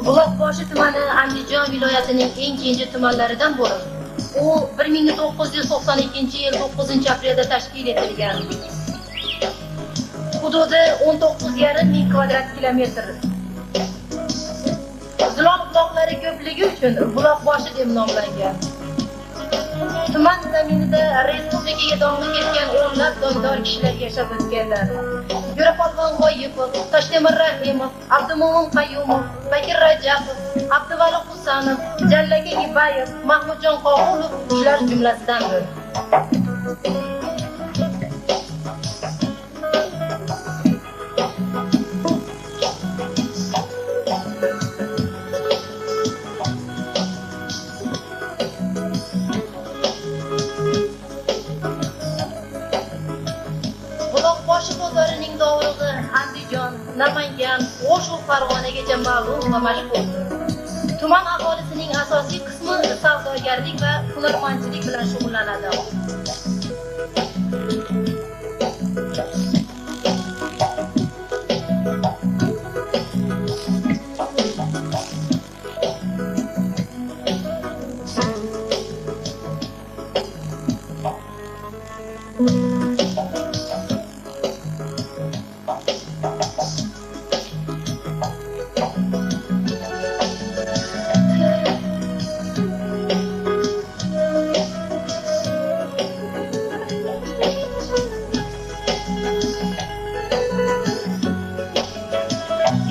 Buloqboshi tumani Andijon viloyatining eng kenja tumanlaridan bo'lib, u 1992-yil 9-aprelda tashkil etilgan. Hududi 19,5 ming kvadrat kilometr. Ziloq buloqlari ko'pligi uchun Buloqboshi deb nomlangan. Tuman zaminida respublikaga dong'i ketgan o'nlab dondor kishilar yashab o'tganlar. Jo'rapolvon G'oyipov, Toshtemir Rahimov, Abdumo'min Qayyumov, Bakir Rajabov, Abduvali Husanov, Jallaka Ibayev, Mahmudjon Qo'g'ulov shular jumlasidandir. Buloqboshi bozorining dovrug'i Andijon, Namangan, O'sh va Farg'onagacha ma'lum va mashhurdir. Tuman aholisining asosiy qismi savdogarlik va hunarmandchilik bilan shug'ullanadi.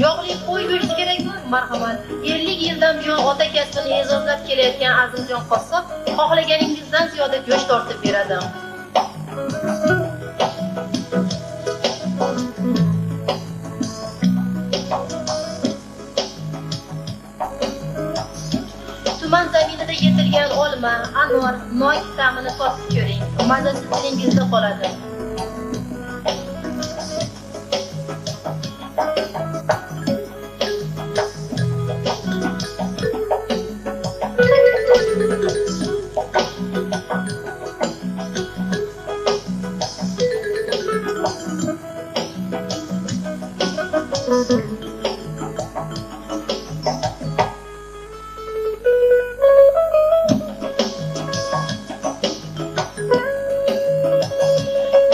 Yog'li qo'y go'shti kerakmi? Marhamat. 50 yildan buyon ota kasbini e'zozlab kelayotgan Azimjon qassob xohlaganingizdan ziyoda go'sht tortib beradi. Tuman zaminida yetilgan olma, anor, nok ta'mini totib ko'ring. Mazasi tilingizda qoladi.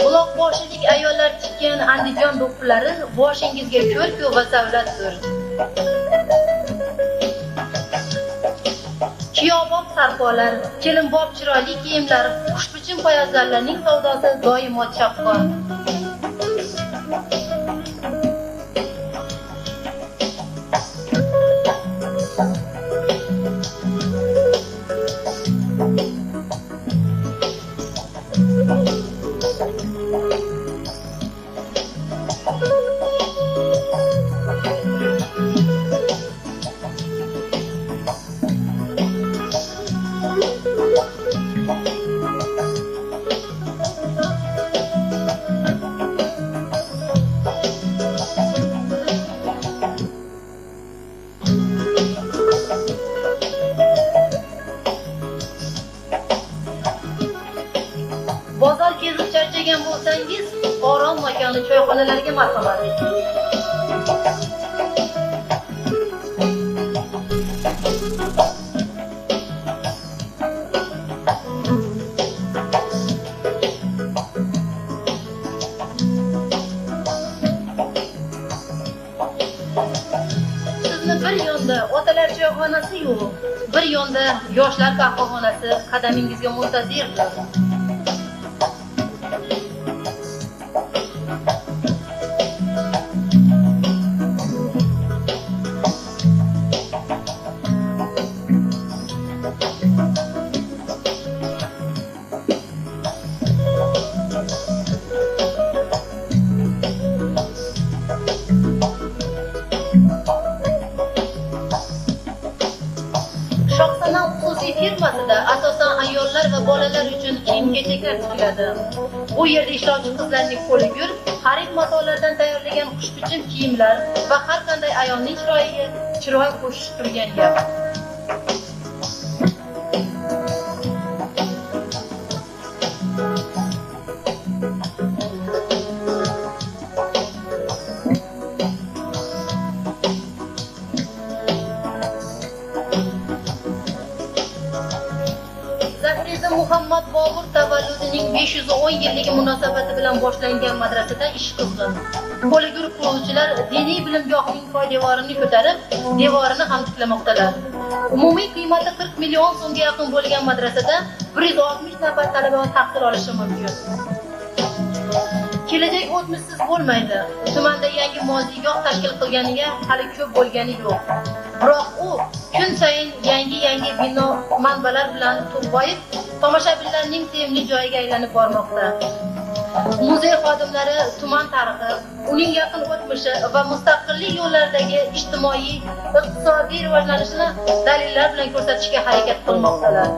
Buloqboshilik ayollar tikkan Andijon do'ppilari boshingizga ko'rku va savlatdir. Kiyobob sarpolar, kelinbob chiroyli kiyimlar, xushbichim poyabzallarning savdosi doimo chaqqon. Bozor kezib charchagan bo'lsangiz, orom makoni choyxonalarga marhamat. Sizni bir yonda otalar choyxonasi-yu, bir yonda yoshlar qahvaxonasi qadamingizga muntazirdir. Shohsanam xususiy firmasida asosan ayollar va bolalar uchun kiyim-kechaklar tikiladi. Bu yerda ishlovchi qizlarning qo'li gul, xarid matolardan tayyorlagan xushbichim kiyimlar va har qanday ayolning chiroyiga chiroy qo'shish turgan gap. Bobur tavalludining 510 yilligi munosabati bilan boshlangan madrasada ish qizg'in. Qo'li guruh quruvchilar diniy bilimgohning poydevorini ko'tarib, devorini ham tiklamoqdalar. Umumiy qiymati 40 million so'mga yaqin bo'lgan madrasada 160 nafar talaba tahsil olishi mumkin. Kelajak o'tmishsiz bo'lmaydi. Tumanda yangi moziygoh tashkil qilganiga hali ko'p bo'lgani yo'q. Biroq u kun sayin yangi bino manbalar bilan to'lg'oyib, tomoshabinlarning sevimli joyiga aylanib bormoqda. Muzey xodimlari tuman tarixi, uning yaqin o'tmishi va mustaqillik yo'llaridagi ijtimoiy, iqtisodiy rivojlanishini dalillar bilan ko'rsatishga harakat qilmoqdalar.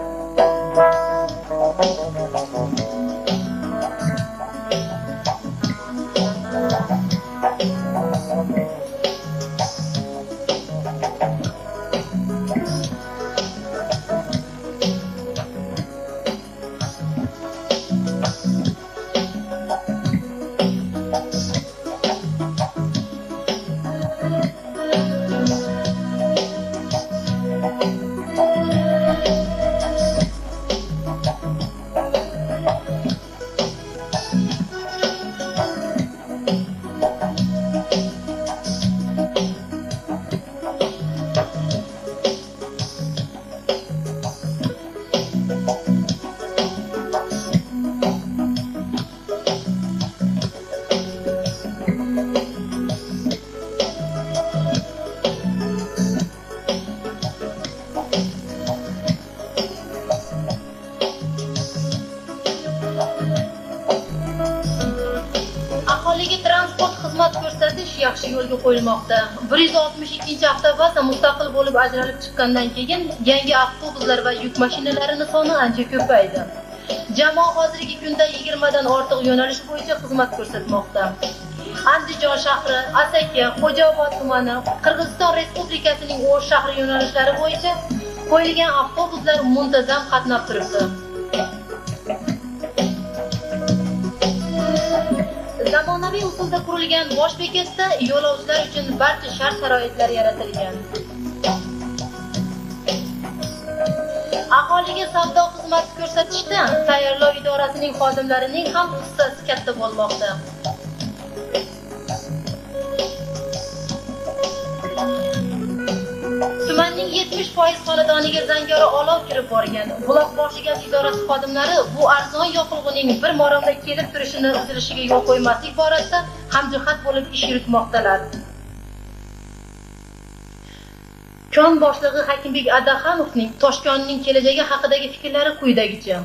Transport xizmat ko'rsatish yaxshi yo'lga qo'yilmoqda. 162-avtobus mustaqil bo'lib ajralib chiqqandan keyin yangi avtobuslar va yuk mashinalarining soni ancha ko'paydi. Jamoa hozirgi kunda 20 dan ortiq yo'nalish bo'yicha xizmat ko'rsatmoqda. Andijon shahri, Asaka, Xo'jaobod tumani, Qirg'iziston Respublikasining O'sh shahri yo'nalishlari bo'yicha qo'yilgan avtobuslar muntazam qatnab turibdi. Zamonaviy usulda qurilgan bosh bekatda yo'lovchilar uchun barcha shart-sharoitlar yaratilgan. Aholiga savdo xizmati ko'rsatishda tayyorlov idorasining xodimlarining ham hissasi katta bo'lmoqda. Tumanning 70% xonadoniga zangori olov kirib borgan. Buloqboshi gaz idorasi xodimlari bu arzon yoqilg'ining bir maromda kelib turishini uzilishiga yo'l qo'ymaslik borasida hamjihat bo'lib ish yuritmoqdalar. Kon boshlig'i Hakimbek Adaxonovning Toshkonning kelajagi haqidagi fikrlari quyidagicha.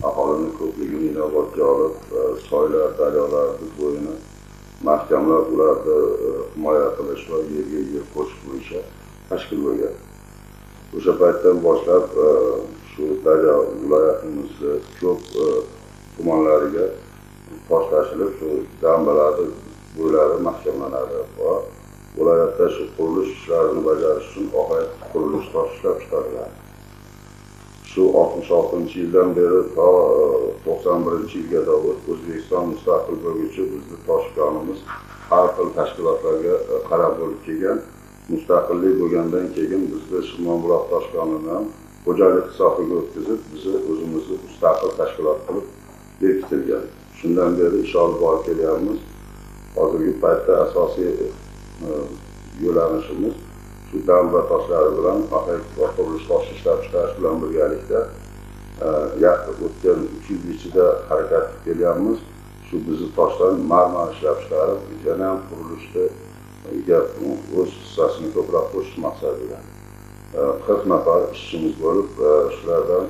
Aholining ko'pligini inobatga olib, soylar, daryolar bo'yini mahkamlar ularni himoya qilish va yerga yer qo'shib qo'yishi tashkil bo'lgan. O'sha paytdan boshlab shu daryo viloyatimiz ko'p tumanlariga tosh tashilib, shu dambalarni bo'ylari mahkamlanadi va viloyatda shu qurilish ishlarini bajarish uchun oxirgi qurilish tosh ishlab chiqariladi. Shu 66-yildan beri to 91-yilga qadar O'zbekiston mustaqil bo'lguncha bizning Toshkonimiz har xil tashkilotlarga qarab bo'lib kelgan. Mustaqillik bo'lgandan keyin bizning Shimolbuloq Toshkonini ham xo'jalik hisobiga o'tkazib, bizni o'zimizni mustaqil tashkilot qilib bekitilgan. Shundan beri ish olib borib kelyapmiz. Hozirgi paytda asosiy yo'nalishimiz shu damba toshlari bilan qurilish tosh ishlab chiqarish bilan birgalikda o'tgan 3 yil ichida harakat qilib kelyapmiz. Shu bizni toshdan marmar ishlab chiqarib, yana ham qurilishda o'z hissasini ko'proq qo'shish maqsadida 40 nafar ishchimiz bo'lib, shulardan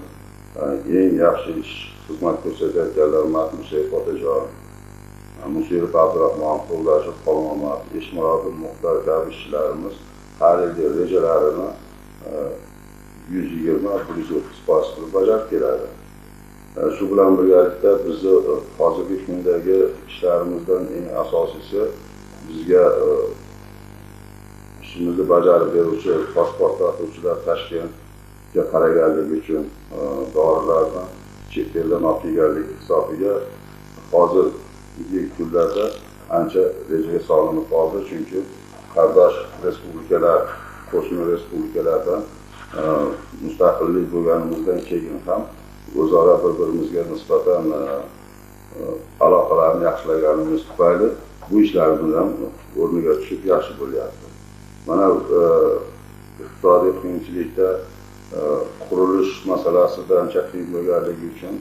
eng yaxshi ish xizmat ko'rsatayotganlar Matmushev Otajon, Musirov Abdurahmon, Qo'ldashev Xolmomad, Eshmurodov Muxtor kabi ishchilarimiz har yilgi rejalarini 120-130% qilib bajarib keladi. Shu bilan birgalikda bizni hozirgi kundagi ishlarimizdan eng asosiysi bizga ishimizni bajarib beruvchi pasport sotuvchilar Toshkentga qaraganligi uchun dorilarni chet eldan olib kelganlik hisobiga hozirgi kunlarda ancha rejaga solinib qoldi, chunki qardosh respublikalar, qo'shni respublikalardan mustaqillik bo'lganimizdan keyin ham o'zaro bir-birimizga nisbatan aloqalarni yaxshilaganimiz tufayli bu ishlarimiz ham o'rniga tushib yaxshi bo'lyapti. Mana iqtisodiy qiyinchilikda qurilish masalasida ancha qiyin bo'lganligi uchun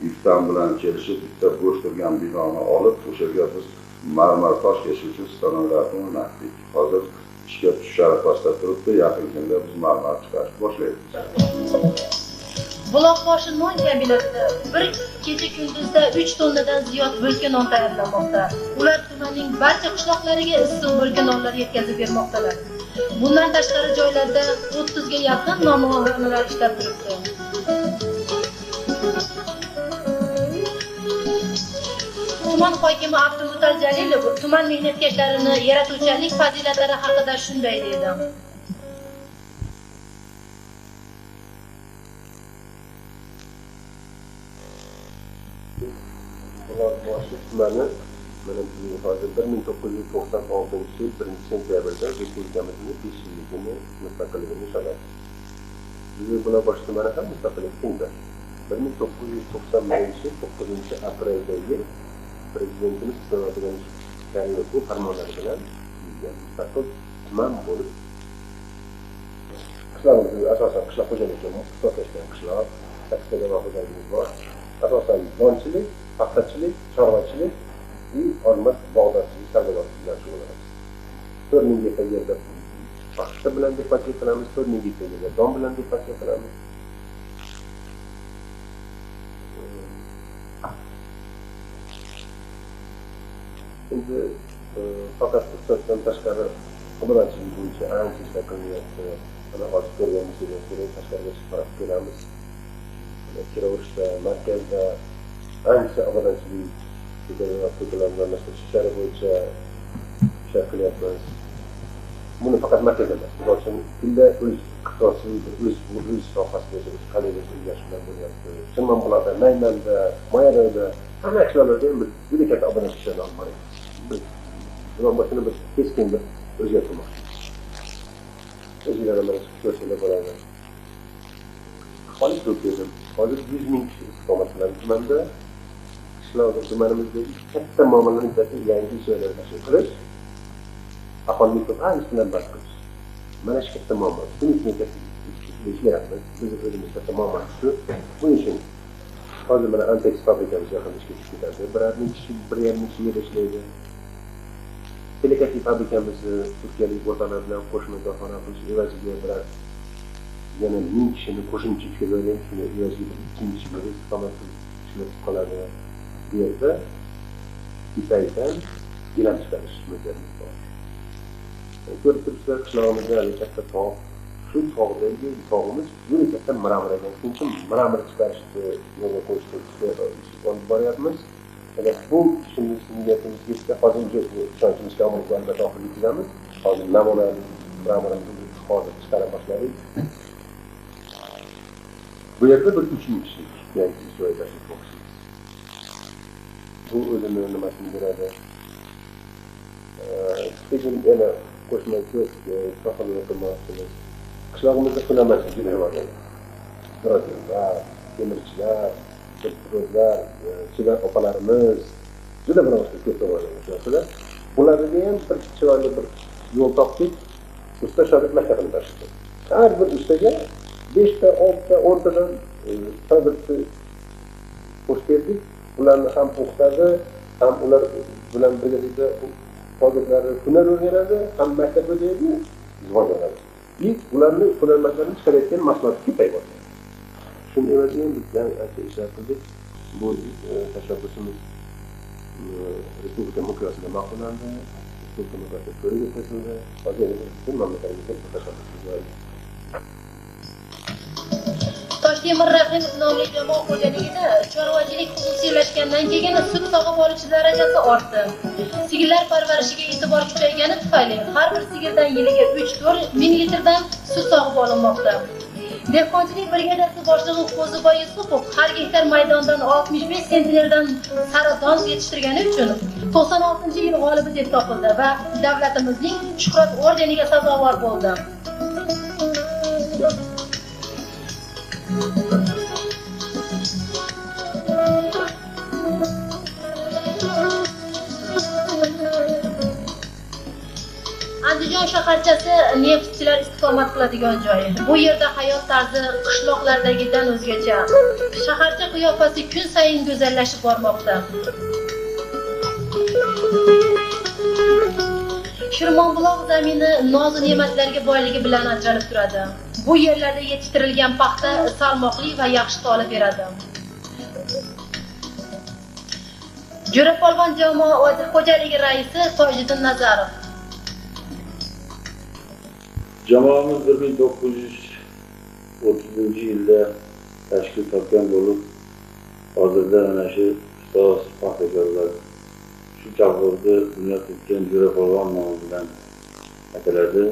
iftam bilan kelishib bitta bo'sh turgan binoni olib, o'sha yerga biz marmar tosh keshuvchi stanoklarni o'rnatdik. Hozir ishga tushish arafasida turibdi, yaqin kunda biz marmar chiqarib boshlaymiz. Buloqboshi non kombinatida bir kecha kunduzda 3 tonnadan ziyod bo'lka non tayyorlamoqda. Ular tumanning barcha qishloqlariga issiq bo'lka nonlar yetkazib bermoqdalar. Bundan tashqari joylarda 30 ga yaqin nomxonalar ishlab turibdi. Tuman hokimi Abdumutal Jalilov tuman mehnatkashlarini yaratuvchanlik fazilatlari haqida shunday dedi. Buloqboshi tumani mana hozir 1996 yil 1-sentyabrda respublikamizning 5 yilligini mustaqilligini nishonladi. Biz Buloqboshi tumani ham mustaqillik kunda 1991 yil 9-apreldagi prezidentimiz Islom Karimovning farmonlari bilan mustaqil tuman bo'lib qishlog'imiz asosan qishloq xo'jaligi ixtisoslashgan qishloq, 8 ta xo'jaligimiz bor. Asosan donchilik, paxtachilik, chorvachilik va ormat bog'dorchilik savdosi bilan shug'ullanamiz. 4000 gektar yerda paxta bilan depozitsiya qilamiz, 4000 gektar yerda don bilan depozitsiya qilamiz. Endi faqat iqtisoddan tashqari obunachilik bo'yicha ancha ishlar qilyapti. Mana hozir ko'rganimizdek tashqariga chiqib kelamiz. Kirovishda, markazda ancha obunachilik ko'kalamzorlashtirish ishlari bo'yicha ishlar qilyapmiz. Buni faqat markazda emas, boshqa kunda o'z iqtisodchilik, o'z sohasida qanday ishlar bo'lyapti. Chimmonbuloqda, Naymanda, Moyarada hamma ishlarda ham juda katta obunachilik ishlari olib boryapmiz. Buloqboshini biz keskin o'zgartirmoqchi. O'zgalarga ko'rsatib bo'ladi. Aholi ko'paydi. Hozir 100 ming kishi istiqomat qiladi tumanda. Qishloq tumanimizdagi katta muammolarni yangi joylarga tashkil qilish, aholining ko'payishi bilan band qilish. Mana shu katta muammo. Buning uchun ishlayapmiz. Biz o'zimiz katta muammo shu. Buning uchun hozir mana Antex fabrikamiz yaqin ishga tushib ketadi. 1,5 kishi, 1,5 kishi yer ishlaydi. Telekativ fabrikamizni turkiyalik o'rtalar bilan qo'shma korxona qilish evaziga yana 1000 kishini qo'shimcha ishga joylaymiz. Shuni evaziga 2 kishi bilan istiqomat qilib ishlab qoladi. Bu yerda Kitaydan gilam chiqarish mo'ljalimiz bor. Ko'rib turibsizlar, qishlog'imizda katta tog'. Shu tog'dagi tog'imiz juda katta mramor ekan. Chunki mramor chiqarishni yo'lga qo'yishga olib boryapmiz. Agar bu ishimiz niyatimiz yetsa, hozir ishonchimiz komillikka albatta oxirgi yetkazamiz. Hozir namunani mramorimizni hozir chiqara boshladik. Bu yerda bir 3000 kishilik yangi joy tashkil qilmoqchimiz. Bu o'zini nimasini beradi. Lekin yana qo'shma ko'p sohaga qilmoqchimiz. Qishlog'imizda hunarmandchilik juda bor. Dodlar, temirchilar, doktorlar, chilar opalarimiz juda bir ko'p bo'ladi. Ularga ham bir chiroyli bir yo'l topdik. Usta shogird maktabini tashkil. Har bir ustaga 5 ta, 6 ta, 10 tadan shogirdni qo'shib berdik. Ularni ham o'qitadi, ham ular bilan birgalikda shogirdlari hunar o'rganadi, ham maktab o'qiydi, rivojlanadi. Biz ularni hunarmandlarni chiqarayotgan mahsulot ko'payadi. Shuni evaziga bizdan ancha ishlar qildik. Bu tashabbusimiz respublika miqyosida ma'qullandi. Respublika miqyosida ko'rib o'tkazildi. Hozir butun mamlakatimizda bu tashabbus bor. Toshtemir Rahimov nomli jamoa xo'jaligida chorvachilik xususiylashgandan keyin sut sog'ib olish darajasi ortdi. Sigirlar parvarishiga e'tibor kuchaygani tufayli har bir sigirdan yiliga 3-4 ming litrdan sut sog'ib olinmoqda. Dehqonchilik brigadasi boshlig'i Qo'ziboy Yusupov har gektar maydondan 65 sentnerdan saraton yetishtirgani uchun 96-yil g'olibi deb topildi va davlatimizning Shuhrat ordeniga sazovor bo'ldi. Andijon shaharchasi neftchilar istiqomat qiladigan joy. Bu yerda hayot tarzi qishloqlardagidan o'zgacha. Shaharcha qiyofasi kun sayin go'zallashib bormoqda. Shirmonbuloq zamini noz ne'matlarga boyligi bilan ajralib turadi. Bu yerlarda yetishtirilgan paxta salmoqli va yaxshi tolib beradi. Jo'rapolvon jamoat xo'jaligi raisi Tojiddin Nazarov. Jamoamiz 1930-yilda tashkil topgan bo'lib, hozirda ana shu ustoz paxtakorlar shu kolxozni bunyod etgan Jo'rapolvon nomi bilan ataladi.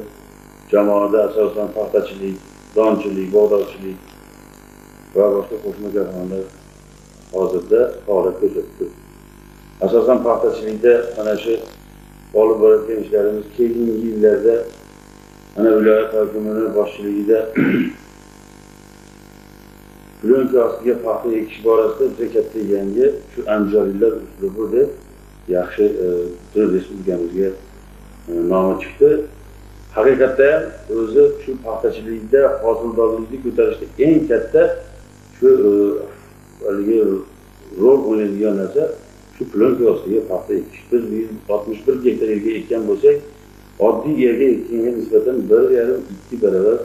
Jamoada asosan paxtachilik, donchilik, bog'dorchilik va boshqa qo'shma korxonalar hozirda faoliyat ko'rsatib. Asosan paxtachilikda ana shu olib borayotgan ishlarimiz keyingi yillarda ana viloyat hokimining boshchiligida plyonka ostiga paxta ekish borasida juda katta yangi shu andijonliklar uslubi deb yaxshi respublikamizga nomi chiqdi. Haqiqatda ham o'zi shu paxtachilikda hosildorlikni ko'tarishda eng katta shu rol o'ynaydigan narsa shu plyonka ostiga paxta ekish. Biz 61 gektar yerga ekkan bo'lsak, oddiy yerga ekkinga nisbatan 1,5-2 barobar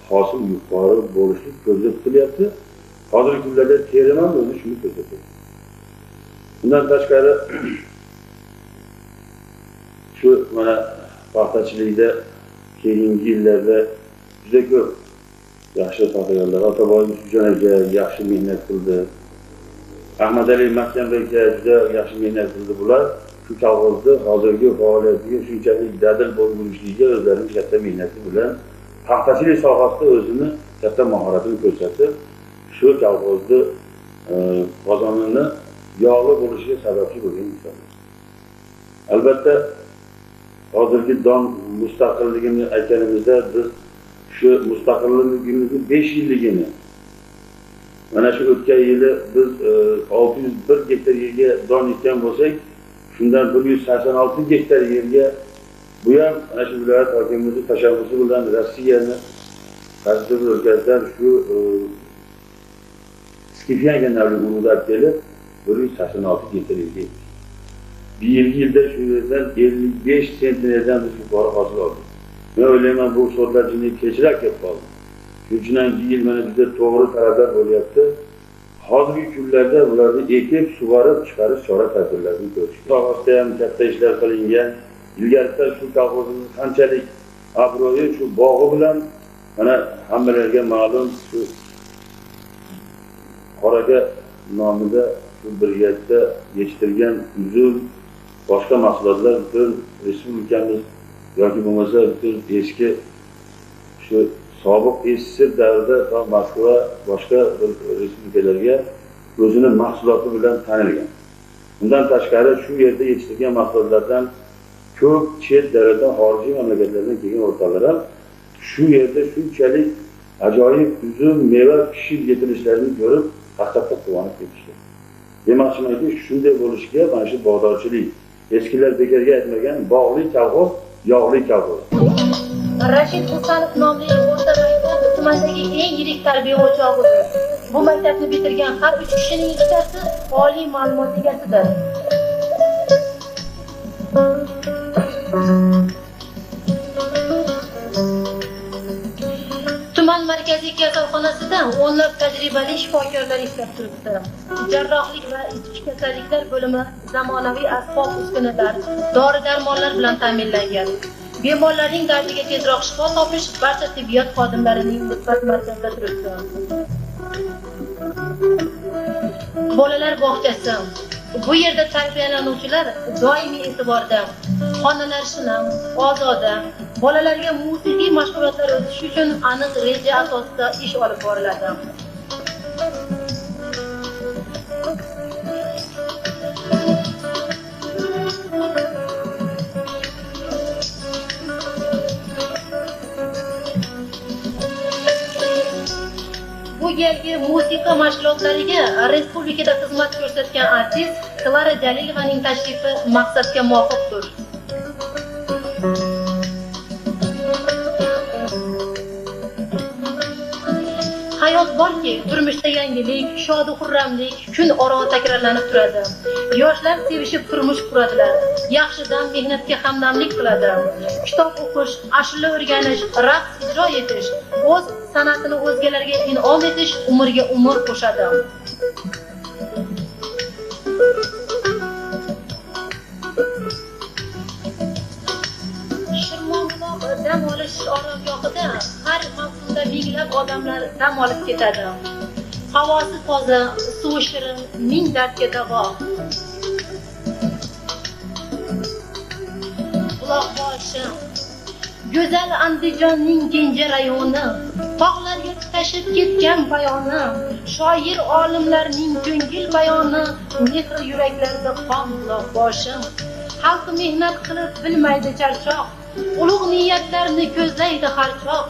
hosil yuqori bo'lishlik ko'zda tutilyapti. Hozirgi kunlarda terim ham o'zi shuni ko'rsatadi. Bundan tashqari shu mana paxtachilikda keyingi yillarda juda ko'p yaxshi paxtakorlar, Otaboy Mushujon aka yaxshi mehnat qildi. Ahmadali Mahkamov aka juda yaxshi mehnat qildi. Bular shu kolxozni hozirgi faoliyatiga shunchalik dadil bo'lishligiga o'zlarining katta mehnati bilan paxtachilik sohasida o'zini katta mahoratini ko'rsatib, shu kolxozni qozonini yog'li bo'lishiga sababchi bo'lgan insonlar. Albatta hozirgi don mustaqilligini aytganimizda biz shu mustaqilligimizni 5 yilligini mana shu o'tgan yili biz 601 gektar yerga don ekkan bo'lsak, shundan 186 gektar yerga bu ham mana shu viloyat hokimimizning tashabbusi bilan Rossiyani qaysi bir o'lkasidan shu Skifyanka navli urug'lar kelib 186 gektar yerga ekdik. Bir yilda shu yerdan 55 sentnerdan biz yuqori hosil oldik. Men o'ylayman bu sotlarchining kechirib kelib qoldi. Shuning uchun ham bir yil mana juda to'g'ri talablar bo'lyapti. Hozirgi kunlarda bularni ekib, sug'orib chiqarish chora-tadbirlarini ko'rish. Sohasida ham katta ishlar qilingan. Ilgarida shu kolxozning qanchalik obro'yi shu bog'i bilan mana hammalarga ma'lum shu Qoraga nomida shu birgalikda yetishtirgan uzum, boshqa mahsulotlar butun respublikamiz yoki bo'lmasa butun eski shu sobiq SSR davrida to Moskva boshqa respublikalarga o'zini mahsuloti bilan tanilgan. Bundan tashqari shu yerda yetishtirgan mahsulotlardan ko'p chet davlatdan, xorijiy mamlakatlardan kelgan o'rtoqlar ham shu yerda shunchalik ajoyib uzum, meva pishib yetirishlarini ko'rib haqiqatda quvonib ketishdi. Demoqchimanki, shunday bo'lishiga mana shu bog'dorchilik, eskilar bekorga aytmagan bog'li kolxoz, yog'li kolxoz. Rashid Husanov nomli o'rta maktab tumandagi eng yirik tarbiya o'chog'idir. Bu maktabni bitirgan har 3 kishining ikkitasi oliy ma'lumot egasidir. Tuman markaziy kasalxonasida o'nlab tajribali shifokorlar ishlab turibdi. Jarrohlik va ichki kasalliklar bo'limi zamonaviy asbob-uskunalar, dori-darmonlar bilan ta'minlangan. Bemorlarning dardiga tezroq shifo topish barcha tibbiyot xodimlarining diqqat markazida turibdi. Bolalar bog'chasi. Bu yerda tarbiyalanuvchilar doimiy e'tiborda. Xonalar shinam, ozoda. Bolalarga musiqiy mashg'ulotlar o'tish uchun aniq reja asosida ish olib boriladi. Bu yilgi musiqa mashg'ulotlariga respublikada xizmat ko'rsatgan artist Klara Jalilovaning tashrifi maqsadga muvofiqdir. borki, turmushda yangilik, shod xurramlik kun oro takrorlanib turadi. Yoshlar sevishib turmush quradilar. Yaxshidan mehnatga hamdamlik qiladi. Kitob o'qish, ashula o'rganish, raqs ijro etish, o'z san'atini o'zgalarga in'om etish umrga umr qo'shadi. Dam olish oromgohida har mavsumda minglab odamlar dam olib ketadi. Havosi toza, suvi shirin, ming dardga davo. Buloqboshi, go'zal Andijonning kenja rayoni, tog'larga tutashib ketgan bayoni, shoir olimlarning ko'ngil bayoni, mehr yuraklarda qon buloqboshi. Xalq mehnat qilib bilmaydi charchoq. Ulug' niyatlarni ko'zlaydi har choq.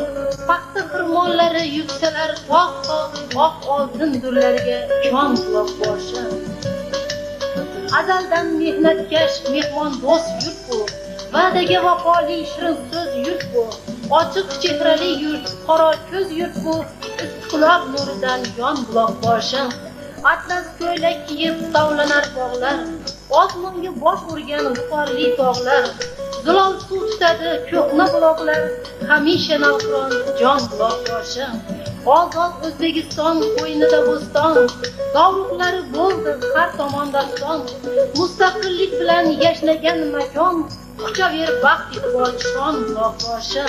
Paxta xirmonlari yuksalar tog'-tog', oq oltin durlarga jon buloqboshi. Azaldan mehnatkash, mehmon do'st yurt bu. Va'daga vafoli shirin so'z yurt bu. Ochiq chehrali yurt, qora ko'z yurt bu. Quloq nuridan jon buloqboshi. Atlas ko'ylak kiyib tovlanar bog'lar. Osmonga bosh urgan qorli tog'lar. Zilol suv tutadi ko'hna buloqlar, hamisha navqiron jon buloqboshi. Ozod O'zbekiston qo'ynida bo'ston, dovruqlari bo'ldi har tomon daston. Mustaqillik bilan yashnagan makon, quchaver baxt iqbol shon buloqboshi.